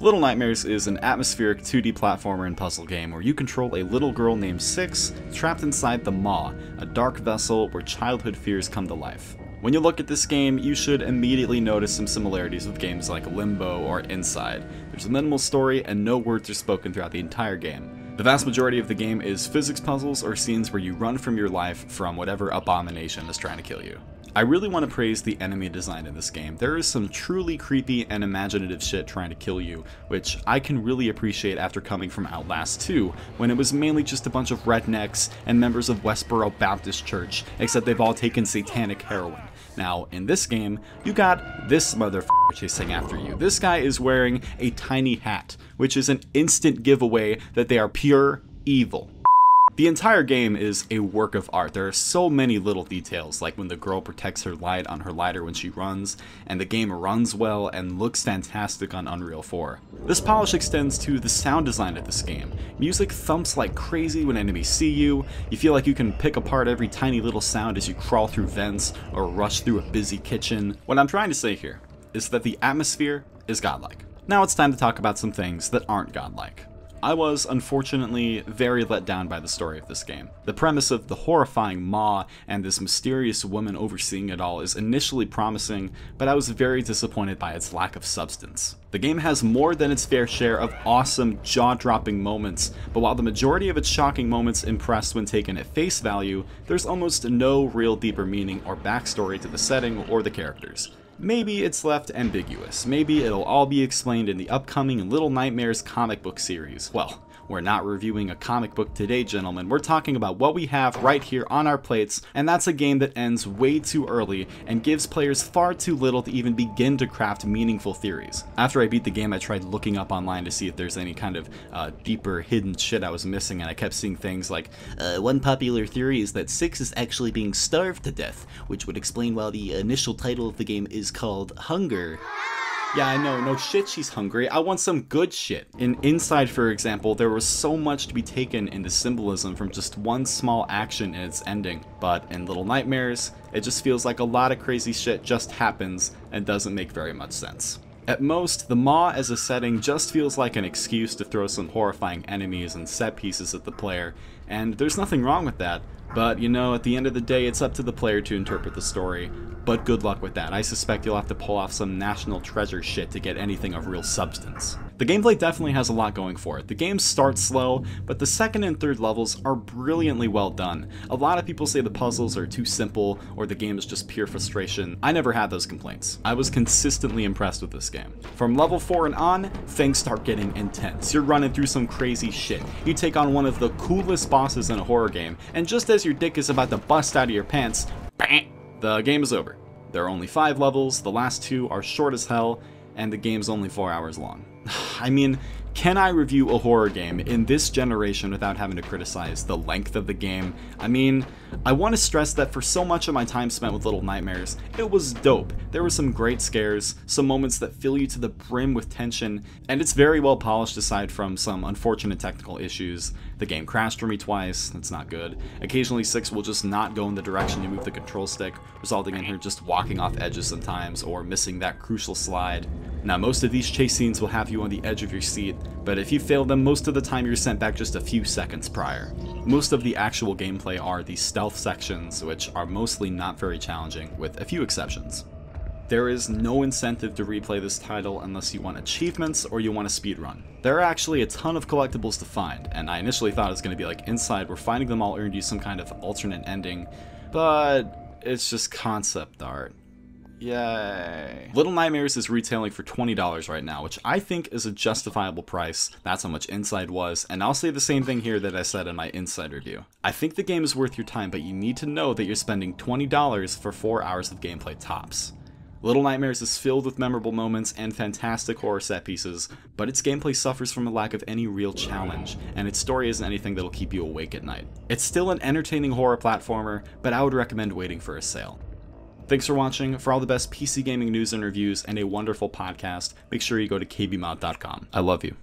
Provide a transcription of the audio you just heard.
Little Nightmares is an atmospheric 2D platformer and puzzle game where you control a little girl named Six trapped inside the Maw, a dark vessel where childhood fears come to life. When you look at this game, you should immediately notice some similarities with games like Limbo or Inside. There's a minimal story and no words are spoken throughout the entire game. The vast majority of the game is physics puzzles or scenes where you run from your life from whatever abomination is trying to kill you. I really want to praise the enemy design in this game. There is some truly creepy and imaginative shit trying to kill you, which I can really appreciate after coming from Outlast 2, when it was mainly just a bunch of rednecks and members of Westboro Baptist Church, except they've all taken satanic heroin. Now, in this game, you got this motherfucker chasing after you. This guy is wearing a tiny hat, which is an instant giveaway that they are pure evil. The entire game is a work of art. There are so many little details, like when the girl protects her light on her lighter when she runs, and the game runs well and looks fantastic on Unreal 4. This polish extends to the sound design of this game. Music thumps like crazy when enemies see you. You feel like you can pick apart every tiny little sound as you crawl through vents or rush through a busy kitchen. What I'm trying to say here is that the atmosphere is godlike. Now it's time to talk about some things that aren't godlike. I was, unfortunately, very let down by the story of this game. The premise of the horrifying Maw and this mysterious woman overseeing it all is initially promising, but I was very disappointed by its lack of substance. The game has more than its fair share of awesome, jaw-dropping moments, but while the majority of its shocking moments impress when taken at face value, there's almost no real deeper meaning or backstory to the setting or the characters. Maybe it's left ambiguous. Maybe it'll all be explained in the upcoming Little Nightmares comic book series. Well, we're not reviewing a comic book today, gentlemen. We're talking about what we have right here on our plates, and that's a game that ends way too early and gives players far too little to even begin to craft meaningful theories. After I beat the game, I tried looking up online to see if there's any kind of deeper hidden shit I was missing, and I kept seeing things like, one popular theory is that Six is actually being starved to death, which would explain why the initial title of the game is called Hunger. Yeah, I know, no shit she's hungry, I want some good shit. In Inside, for example, there was so much to be taken in the symbolism from just one small action in its ending. But in Little Nightmares, it just feels like a lot of crazy shit just happens and doesn't make very much sense. At most, the Maw as a setting just feels like an excuse to throw some horrifying enemies and set pieces at the player, and there's nothing wrong with that. But, you know, at the end of the day, it's up to the player to interpret the story. But good luck with that. I suspect you'll have to pull off some national treasure shit to get anything of real substance. The gameplay definitely has a lot going for it. The game starts slow, but the second and third levels are brilliantly well done. A lot of people say the puzzles are too simple, or the game is just pure frustration. I never had those complaints. I was consistently impressed with this game. From level 4 and on, things start getting intense. You're running through some crazy shit. You take on one of the coolest bosses in a horror game, and just as your dick is about to bust out of your pants, bang, the game is over. There are only 5 levels, the last 2 are short as hell, and the game's only 4 hours long. I mean, can I review a horror game in this generation without having to criticize the length of the game? I mean, I want to stress that for so much of my time spent with Little Nightmares, it was dope. There were some great scares, some moments that fill you to the brim with tension, and it's very well polished aside from some unfortunate technical issues. The game crashed for me twice, that's not good. Occasionally Six will just not go in the direction you move the control stick, resulting in her just walking off edges sometimes or missing that crucial slide. Now, most of these chase scenes will have you on the edge of your seat, but if you fail them, most of the time you're sent back just a few seconds prior. Most of the actual gameplay are the stealth sections, which are mostly not very challenging, with a few exceptions. There is no incentive to replay this title unless you want achievements or you want a speedrun. There are actually a ton of collectibles to find, and I initially thought it was going to be like Inside, where finding them all earned you some kind of alternate ending, but it's just concept art. Yay. Little Nightmares is retailing for $20 right now, which I think is a justifiable price. That's how much Inside was, and I'll say the same thing here that I said in my Inside review. I think the game is worth your time, but you need to know that you're spending $20 for 4 hours of gameplay tops. Little Nightmares is filled with memorable moments and fantastic horror set pieces, but its gameplay suffers from a lack of any real challenge, and its story isn't anything that'll keep you awake at night. It's still an entertaining horror platformer, but I would recommend waiting for a sale. Thanks for watching. For all the best PC gaming news and reviews and a wonderful podcast, make sure you go to KBMOD.com. I love you.